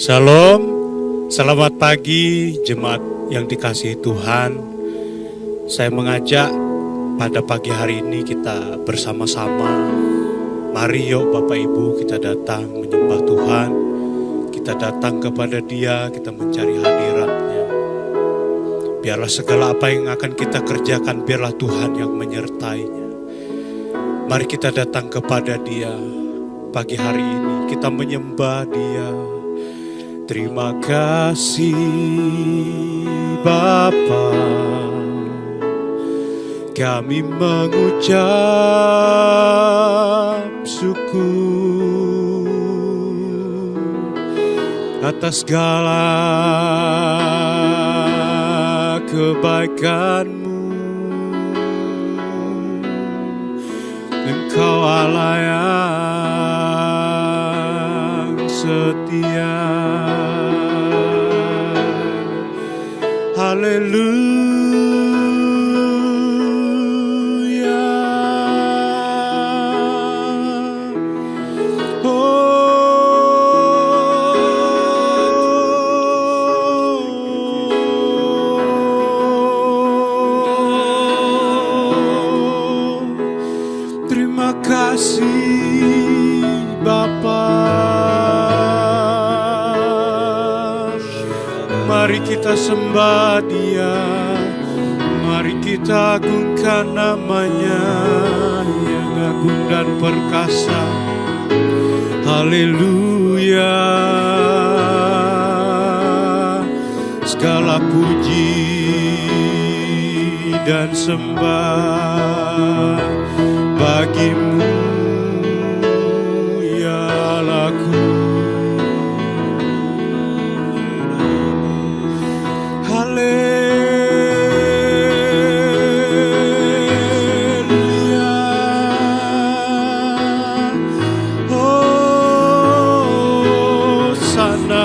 Shalom, selamat pagi jemaat yang dikasihi Tuhan. Saya mengajak pada pagi hari ini kita bersama-sama. Mari yuk Bapak Ibu kita datang menyembah Tuhan. Kita datang kepada Dia, kita mencari hadirat-Nya. Biarlah segala apa yang akan kita kerjakan, biarlah Tuhan yang menyertainya. Mari kita datang kepada Dia pagi hari ini, kita menyembah Dia. Terima kasih Bapa, kami mengucap syukur atas segala kebaikan-Mu. Engkau Allah yang setia. Haleluya. Terima kasih Bapa. Mari kita sembah Dia, mari kita agungkan nama-Nya yang agung dan perkasa. Haleluya. Segala puji dan sembah bagi-Mu ya Allahku.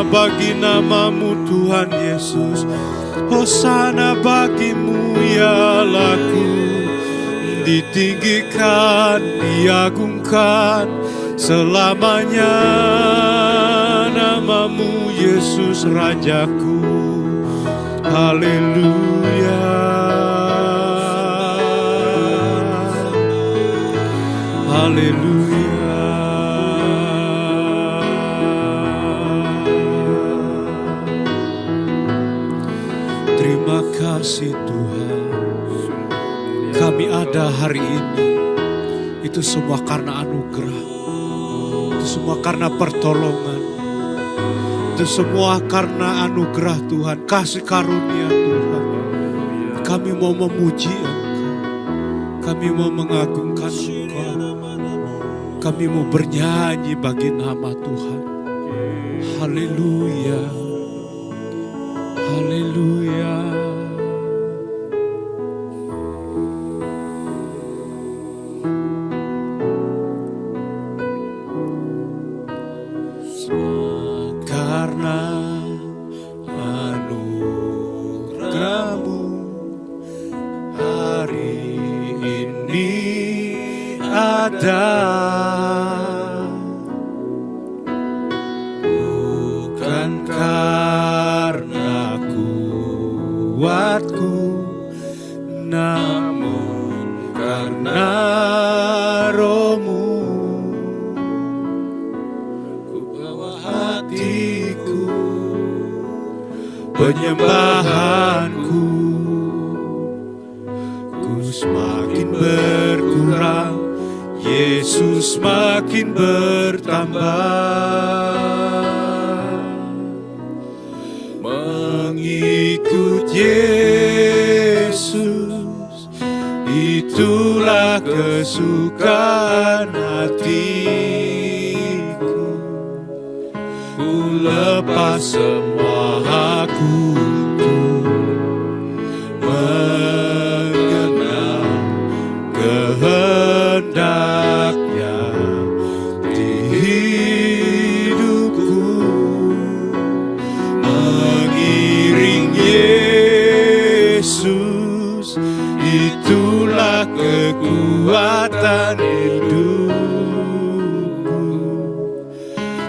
Bagi nama-Mu Tuhan Yesus, hosana bagi-Mu ya Allahku. Ditinggikan, diagungkan selamanya nama-Mu Yesus Rajaku. Haleluya. Haleluya. Terima kasih Tuhan, kami ada hari ini, itu semua karena anugerah, itu semua karena pertolongan, itu semua karena anugerah Tuhan, kasih karunia Tuhan. Kami mau memuji Engkau, kami mau mengagungkan Engkau, kami mau bernyanyi bagi nama Tuhan. Haleluya. Haleluya. Karena anugerah-Mu hari ini ada, bukan karena kuatku, namun karena Roh-Mu. Ku bawa hatiku, penyembahanku, ku semakin berkurang, Yesus makin bertambah. Mengikut Yesus, itulah kesukaan hatiku. Ku lepas semua aku untuk mengenal kehendak-Nya di hidupku. Mengiring Yesus, itulah kekuatan hidupku.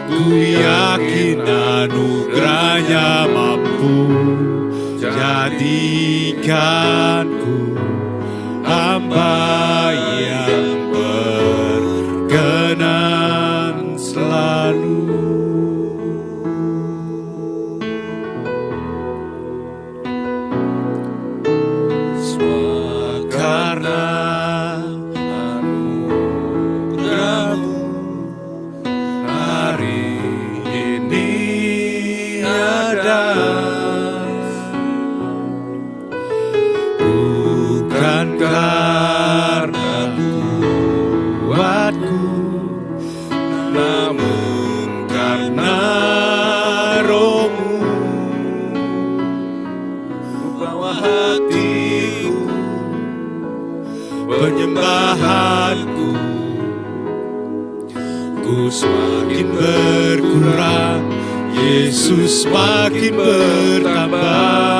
Ku yakin anugerah anugerahnya mampu jadikanku hamba yang berkenan selalu. Semua karena anugerahmu hari ini ada. Bukan karena kuatku, namun karena Roh-Mu. Bawa hatiku, penyembahanku, ku semakin berkurang, Yesus semakin bertambah.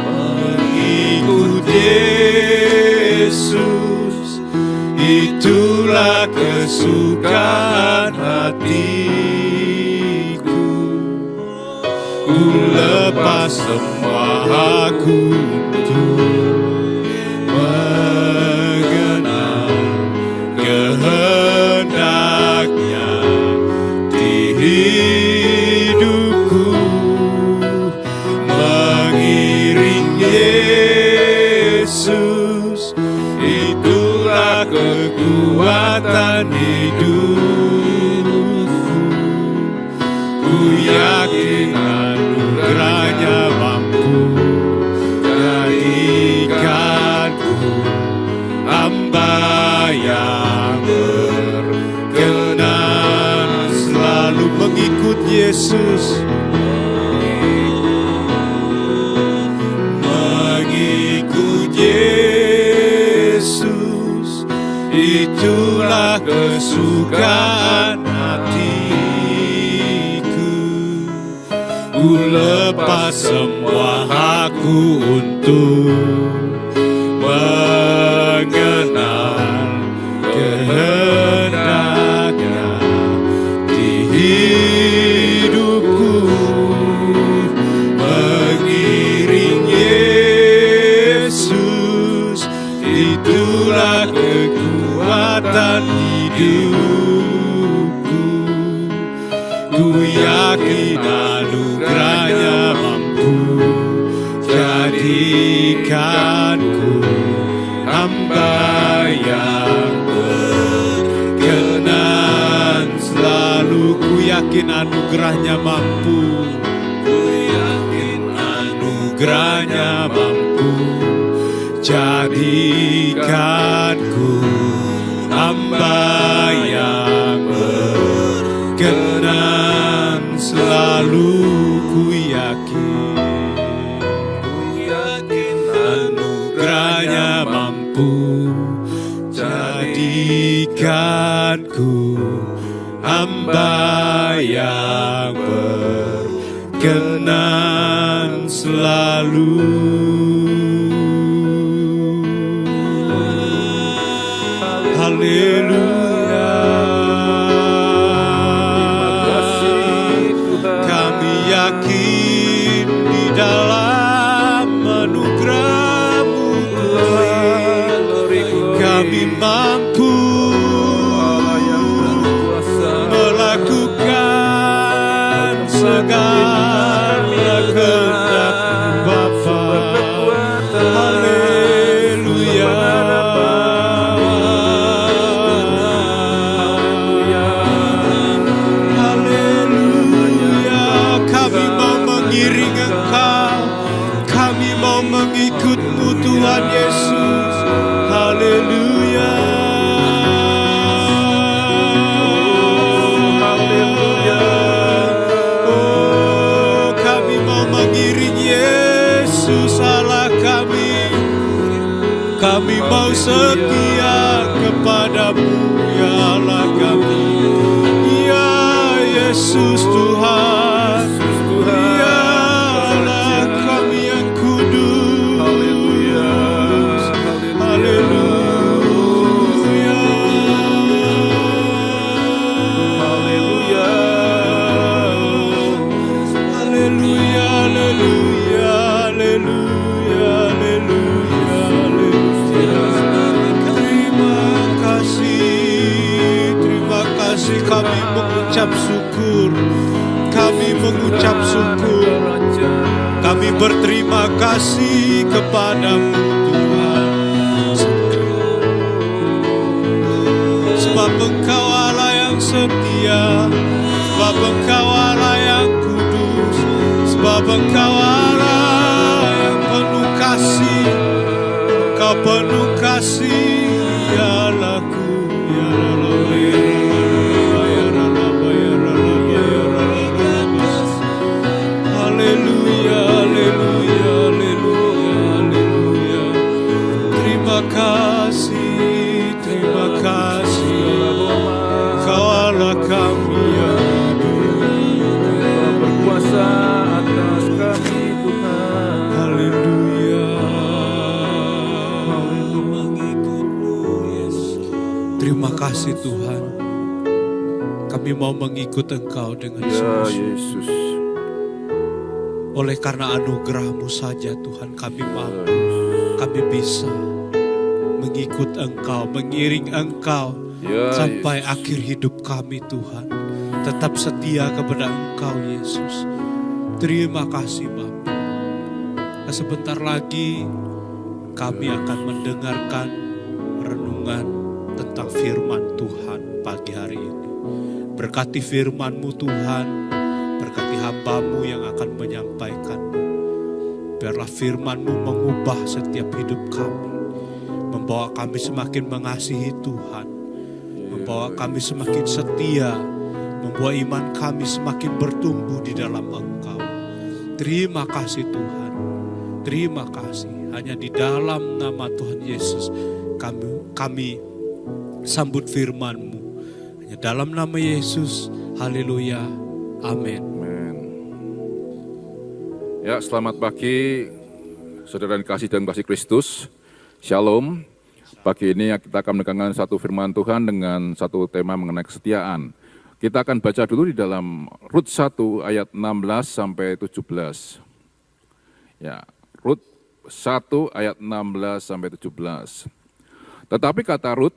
Mengikut Yesus, itulah kesukaan hatiku. Ku lepas semua aku untuk mengenal kehendaknya di hidupku. Mengiring Yesus, itulah kekuatan hidupku. Ku yakin anugerahnya mampu jadikanku hamba yang berkenan selalu. Mengikut Yesus, mengikut Yesus, itulah kesukaan hatiku. Ku lepas semua aku untuk mengenal kehendaknya di hidupku. Mengiring Yesus, itulah kekuatan hidupku. Ku yakin anugerahnya mampu jadikanku hamba yang berkenan selalu. Ku yakin anugerahnya mampu, ku yakin anugerahnya mampu jadikanku hamba yang berkenan selalu. Ku yakin anugerahnya mampu jadikanku hamba yang berkenan selalu. Haleluya. Kami yakin di dalam anugerah-Mu Tuhan, kami mampu melakukan segala kehendak Bapa. Haleluya. Haleluya. Kami mau mengiring Engkau, kami mau mengikut-Mu Tuhan Yesus. Haleluya. Haleluya. Oh, kami mau mengiring Yesus Allah kami. Kami mau setia kepada-Mu ya Allah kami. Ya Yesus Tuhan, ya Allah kami yang kudus. Haleluya. Haleluya. Haleluya. haleluya, haleluya, haleluya, haleluya. Terima kasih kami mengucap syukur. Kami mengucap syukur. Kami berterima kasih kepadamu Tuhan. Sebab Engkau Allah yang setia, sebab Engkau Allah yang kudus, sebab Engkau Allah yang penuh kasih. Engkau penuh kasih, ya Allahku, ya Allah, ya Allah, ya Allah, ya Allah, ya Allah. Haleluya, haleluya, haleluya, haleluya. Terima kasih, terima kasih. Engkau Allah kami yang hidup, berkuasa atas kami Tuhan. haleluya. Terima kasih Tuhan. Kami mau mengikut Engkau dengan Ya sungguh-sungguh. Yesus. Oleh karena anugerah-Mu saja Tuhan kami mampu, kami bisa mengikut Engkau, mengiring Engkau Ya sampai Yesus. akhir hidup kami Tuhan. Tetap setia kepada Engkau Yesus. Terima kasih Bapa. Nah, sebentar lagi kami akan mendengarkan renungan tentang firman Tuhan pagi hari ini. Berkati firman-Mu Tuhan, berkati hamba-Mu yang akan menyampaikannya. Biarlah firman-Mu mengubah setiap hidup kami, membawa kami semakin mengasihi Tuhan, membawa kami semakin setia, membawa iman kami semakin bertumbuh di dalam Engkau. Terima kasih Tuhan, terima kasih. Hanya di dalam nama Tuhan Yesus kami sambut firman-Mu. Hanya dalam nama Yesus, haleluya, amin. Amen. Ya, selamat pagi saudara yang kasih dan kasih Kristus. Shalom. Pagi ini kita akan mendengarkan satu firman Tuhan dengan satu tema mengenai kesetiaan. Kita akan baca dulu di dalam Rut 1 ayat 16 sampai 17. Ya, Rut 1 ayat 16 sampai 17. Tetapi kata Rut,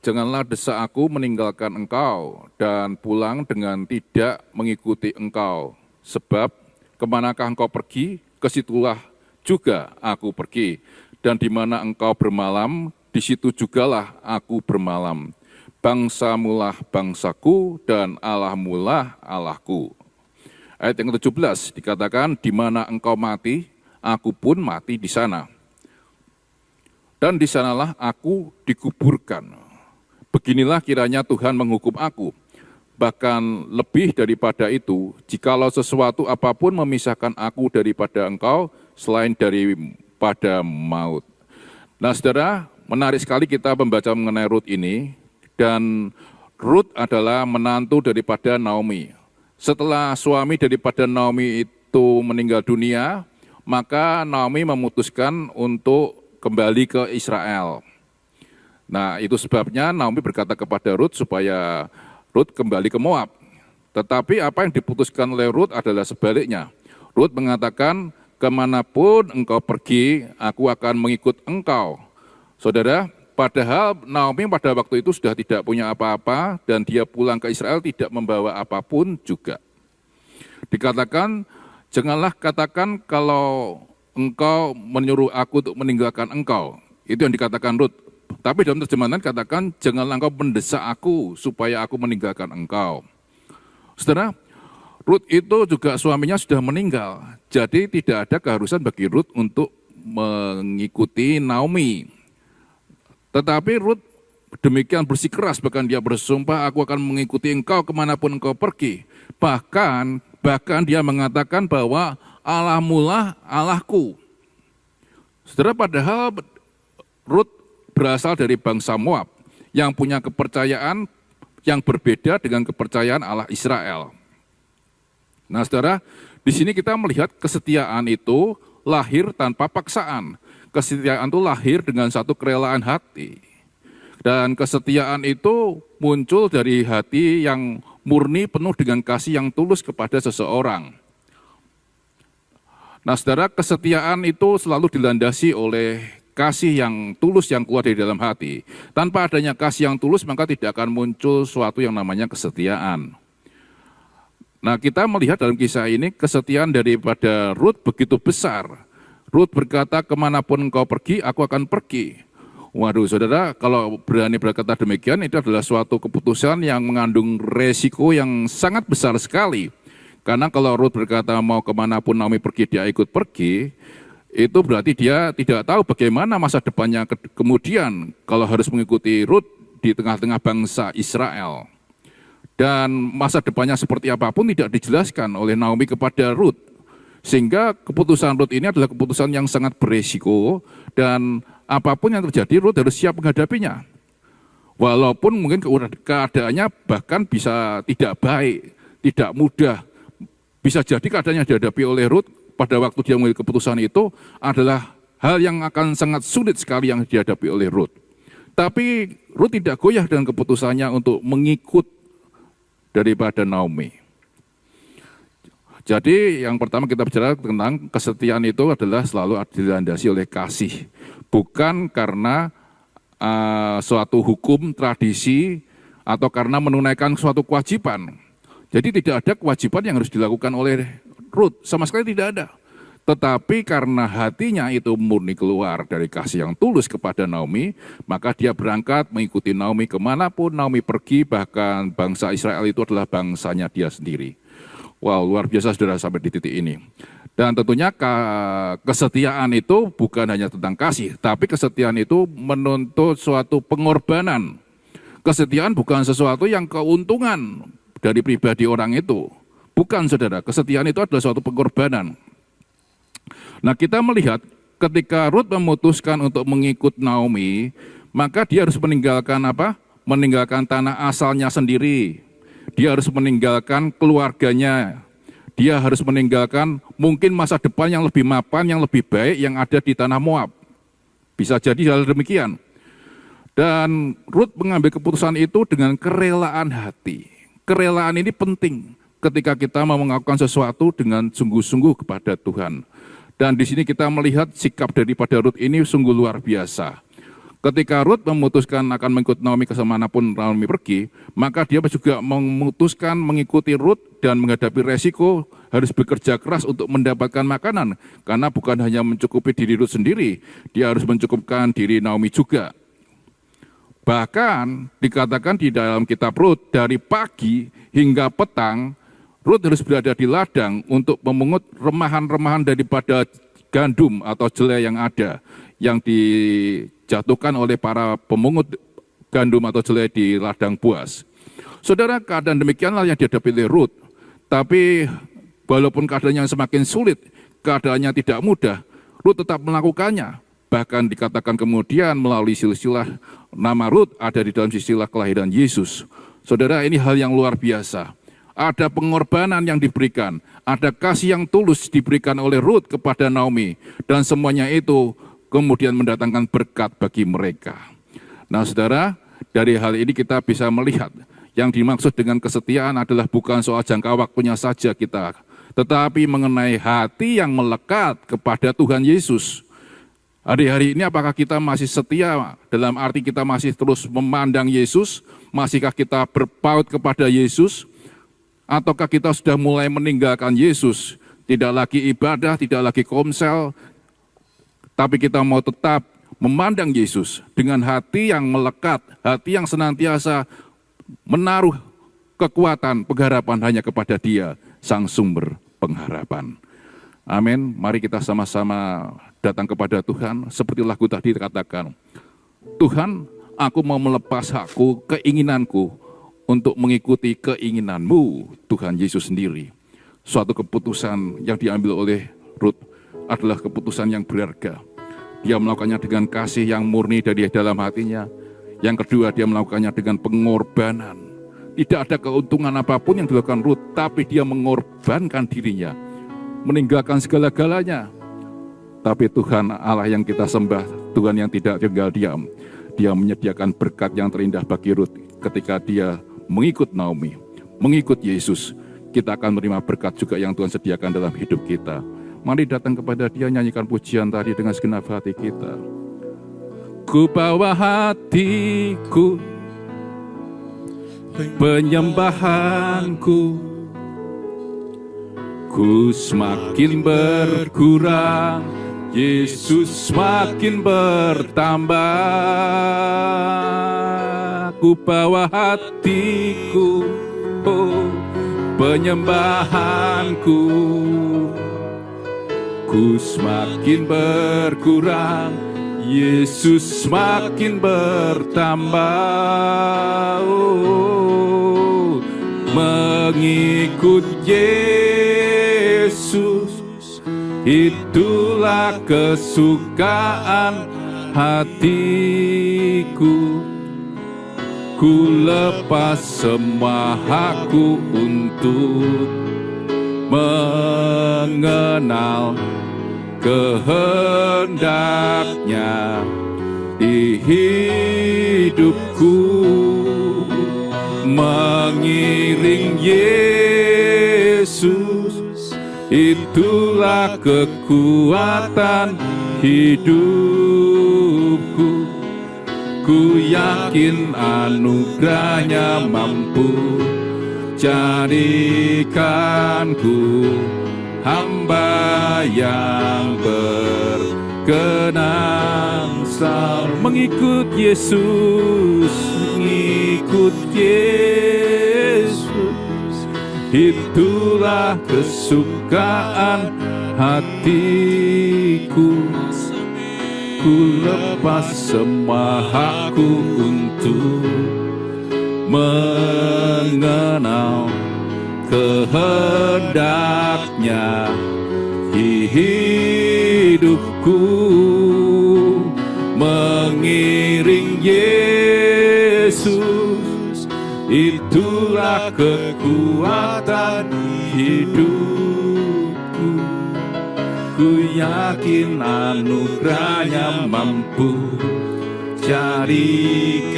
janganlah desak aku meninggalkan engkau dan pulang dengan tidak mengikuti engkau. Sebab kemanakah engkau pergi, kesitulah juga aku pergi. Dan di mana engkau bermalam, di situ jugalah aku bermalam. Bangsamulah bangsaku dan Allahmulah Allahku. Ayat yang ke-17 dikatakan, di mana engkau mati, aku pun mati di sana. Dan di sanalah aku dikuburkan. Beginilah kiranya Tuhan menghukum aku. Bahkan lebih daripada itu, jikalau sesuatu apapun memisahkan aku daripada engkau, selain daripada maut. Nah saudara, menarik sekali kita membaca mengenai Rut ini. Dan Rut adalah menantu daripada Naomi. Setelah suami daripada Naomi itu meninggal dunia, maka Naomi memutuskan untuk kembali ke Israel. Nah, itu sebabnya Naomi berkata kepada Rut supaya Rut kembali ke Moab. Tetapi apa yang diputuskan oleh Rut adalah sebaliknya. Rut mengatakan, kemanapun engkau pergi, aku akan mengikut engkau. Saudara, padahal Naomi pada waktu itu sudah tidak punya apa-apa dan dia pulang ke Israel tidak membawa apapun juga. Dikatakan, janganlah katakan kalau engkau menyuruh aku untuk meninggalkan engkau. Itu yang dikatakan Rut. Tapi dalam terjemahan katakan, janganlah engkau mendesak aku supaya aku meninggalkan engkau. Saudara, Rut itu juga suaminya sudah meninggal. Jadi tidak ada keharusan bagi Rut untuk mengikuti Naomi. Tetapi Rut demikian bersikeras, bahkan dia bersumpah, aku akan mengikuti engkau kemanapun engkau pergi. Bahkan dia mengatakan bahwa Allahmulah Allahku. Saudara, padahal Rut berasal dari bangsa Moab yang punya kepercayaan yang berbeda dengan kepercayaan Allah Israel. Nah saudara, di sini kita melihat kesetiaan itu lahir tanpa paksaan. Kesetiaan itu lahir dengan satu kerelaan hati. Dan kesetiaan itu muncul dari hati yang murni penuh dengan kasih yang tulus kepada seseorang. Nah, saudara, kesetiaan itu selalu dilandasi oleh kasih yang tulus yang keluar dari dalam hati. Tanpa adanya kasih yang tulus, maka tidak akan muncul suatu yang namanya kesetiaan. Nah, kita melihat dalam kisah ini kesetiaan daripada Rut begitu besar. Rut berkata, kemanapun engkau pergi, aku akan pergi. Waduh, saudara, kalau berani berkata demikian, itu adalah suatu keputusan yang mengandung resiko yang sangat besar sekali. Karena kalau Rut berkata mau kemanapun Naomi pergi, dia ikut pergi, itu berarti dia tidak tahu bagaimana masa depannya kemudian kalau harus mengikuti Rut di tengah-tengah bangsa Israel. Dan masa depannya seperti apapun tidak dijelaskan oleh Naomi kepada Rut. Sehingga keputusan Rut ini adalah keputusan yang sangat beresiko dan apapun yang terjadi Rut harus siap menghadapinya. Walaupun mungkin keadaannya bahkan bisa tidak baik, tidak mudah. Bisa jadi keadaannya dihadapi oleh Rut pada waktu dia mengambil keputusan itu adalah hal yang akan sangat sulit sekali yang dihadapi oleh Rut. Tapi Rut tidak goyah dengan keputusannya untuk mengikut daripada Naomi. Jadi yang pertama kita bicara tentang kesetiaan itu adalah selalu dilandasi oleh kasih. Bukan karena suatu hukum, tradisi, atau karena menunaikan suatu kewajiban. Jadi tidak ada kewajiban yang harus dilakukan oleh Rut, sama sekali tidak ada. Tetapi karena hatinya itu murni keluar dari kasih yang tulus kepada Naomi, maka dia berangkat mengikuti Naomi kemanapun Naomi pergi, bahkan bangsa Israel itu adalah bangsanya dia sendiri. Wow, luar biasa saudara sampai di titik ini. Dan tentunya kesetiaan itu bukan hanya tentang kasih, tapi kesetiaan itu menuntut suatu pengorbanan. Kesetiaan bukan sesuatu yang keuntungan dari pribadi orang itu. Bukan saudara, kesetiaan itu adalah suatu pengorbanan. Nah, kita melihat ketika Rut memutuskan untuk mengikut Naomi, maka dia harus meninggalkan apa? Meninggalkan tanah asalnya sendiri. Dia harus meninggalkan keluarganya. Dia harus meninggalkan mungkin masa depan yang lebih mapan, yang lebih baik yang ada di tanah Moab. Bisa jadi hal demikian. Dan Rut mengambil keputusan itu dengan kerelaan hati. Kerelaan ini penting ketika kita mau melakukan sesuatu dengan sungguh-sungguh kepada Tuhan. Dan di sini kita melihat sikap daripada Rut ini sungguh luar biasa. Ketika Rut memutuskan akan mengikut Naomi kemanapun Naomi pergi, maka dia juga memutuskan mengikuti Rut dan menghadapi resiko harus bekerja keras untuk mendapatkan makanan. Karena bukan hanya mencukupi diri Rut sendiri, dia harus mencukupkan diri Naomi juga. Bahkan dikatakan di dalam kitab Rut, dari pagi hingga petang, Rut harus berada di ladang untuk memungut remahan-remahan daripada gandum atau jelai yang ada, yang dijatuhkan oleh para pemungut gandum atau jelai di ladang buas. Saudara, keadaan demikianlah yang dihadapi oleh Rut. Tapi walaupun keadaannya semakin sulit, keadaannya tidak mudah, Rut tetap melakukannya. Bahkan dikatakan kemudian melalui silsilah nama Rut ada di dalam silsilah kelahiran Yesus. Saudara, ini hal yang luar biasa. Ada pengorbanan yang diberikan, ada kasih yang tulus diberikan oleh Rut kepada Naomi. Dan semuanya itu kemudian mendatangkan berkat bagi mereka. Nah saudara, dari hal ini kita bisa melihat yang dimaksud dengan kesetiaan adalah bukan soal jangka waktunya saja kita, tetapi mengenai hati yang melekat kepada Tuhan Yesus. Hari-hari ini apakah kita masih setia dalam arti kita masih terus memandang Yesus? Masihkah kita berpaut kepada Yesus? Ataukah kita sudah mulai meninggalkan Yesus? Tidak lagi ibadah, tidak lagi komsel, tapi kita mau tetap memandang Yesus dengan hati yang melekat, hati yang senantiasa menaruh kekuatan, pengharapan hanya kepada Dia, Sang Sumber pengharapan. Amin. Mari kita sama-sama datang kepada Tuhan. Seperti lagu tadi dikatakan, Tuhan, aku mau melepas hakku, keinginanku, untuk mengikuti keinginan-Mu, Tuhan Yesus sendiri. Suatu keputusan yang diambil oleh Rut adalah keputusan yang berharga. Dia melakukannya dengan kasih yang murni dari dalam hatinya. Yang kedua, dia melakukannya dengan pengorbanan. Tidak ada keuntungan apapun yang dilakukan Rut, tapi dia mengorbankan dirinya, meninggalkan segala-galanya. Tapi Tuhan Allah yang kita sembah, Tuhan yang tidak tinggal diam, Dia menyediakan berkat yang terindah bagi Rut ketika dia mengikut Naomi, mengikut Yesus. Kita akan menerima berkat juga yang Tuhan sediakan dalam hidup kita. Mari datang kepada Dia, nyanyikan pujian tadi dengan segenap hati kita. Ku bawa hatiku, penyembahanku, ku semakin berkurang, Yesus semakin bertambah. Ku bawa hatiku, oh, penyembahanku, ku semakin berkurang, Yesus semakin bertambah. Oh, mengikut Yesus, itulah kesukaan hatiku. Ku lepas semua hakku untuk mengenal kehendaknya di hidupku. Mengiring Yesus, itulah kekuatan hidupku. Ku yakin anugerahnya mampu jadikanku hamba yang berkenan selalu mengikut Yesus, mengikut Yesus, itulah kesukaan hatiku. Ku lepas semua hakku untuk mengenal kehendaknya di hidupku. Mengiring Yesus, itulah kekuatan hidupku. Ku yakin anugerahnya mampu jadikanku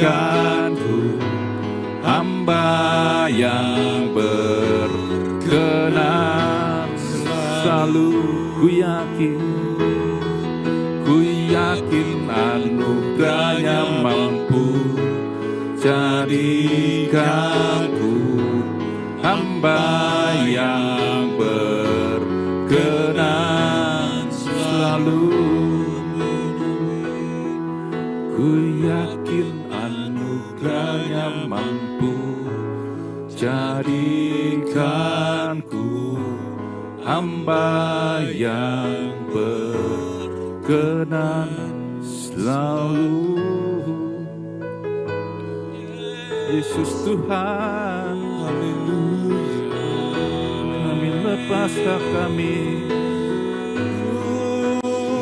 hamba yang berkenan selalu. Ku yakin anugerahnya mampu jadikanku hamba yang berkenan selalu. Ku yakin anugerahnya mampu jadikanku hamba yang berkenan selalu. Yesus Tuhan, haleluya. Kami lepas hak kami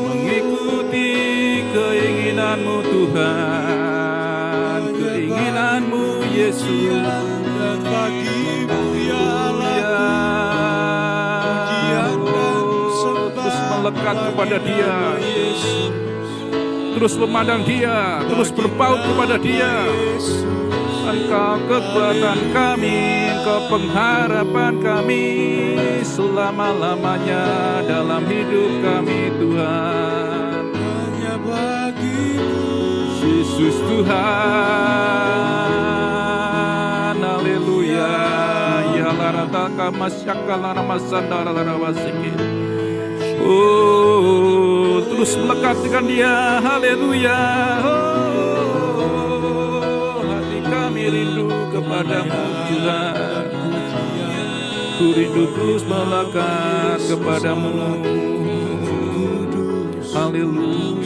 mengikuti keinginan-Mu Tuhan, keinginan-Mu Yesus. Dan bagimu ya terus melekat kepada Dia, terus memandang Dia, terus berpaut kepada Dia. Engkau kekuatan kami, Engkau pengharapan kami selama-lamanya dalam hidup kami Tuhan. hanya bagimu Yesus Tuhan, haleluya. Ya larataka masyakala ramasandara larawasiki. Oh, terus melekat dengan Dia, haleluya. Oh, hati kami rindu kepadamu Tuhan. Ku rindu terus melekat kepadamu, haleluya.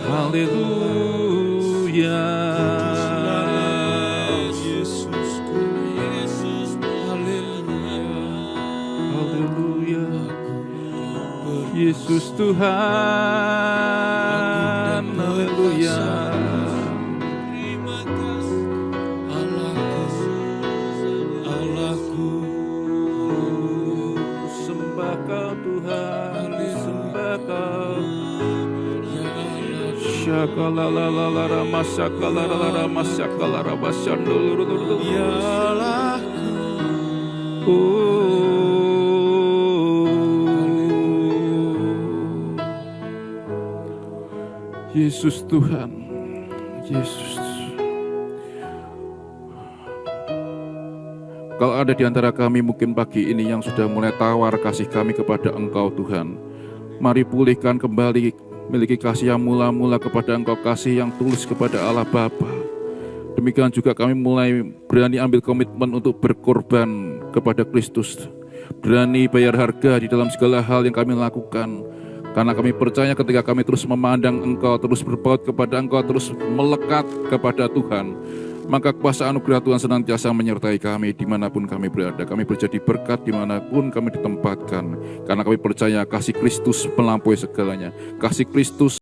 Haleluya. Yesus, Haleluya. Yesus Tuhan, haleluya. Allahku, Sembah Kau Tuhan, sembah Kau. Dialah Yesus Tuhan, Yesus. Kalau ada di antara kami mungkin pagi ini yang sudah mulai tawar kasih kami kepada Engkau Tuhan, mari pulihkan kembali, miliki kasih yang mula-mula kepada Engkau, kasih yang tulus kepada Allah Bapa. Demikian juga kami mulai berani ambil komitmen untuk berkorban kepada Kristus, berani bayar harga di dalam segala hal yang kami lakukan. Karena kami percaya ketika kami terus memandang Engkau, terus berpaut kepada Engkau, terus melekat kepada Tuhan, maka kuasa anugerah Tuhan senantiasa menyertai kami dimanapun kami berada. Kami menjadi berkat dimanapun kami ditempatkan. Karena kami percaya kasih Kristus melampaui segalanya. Kasih Kristus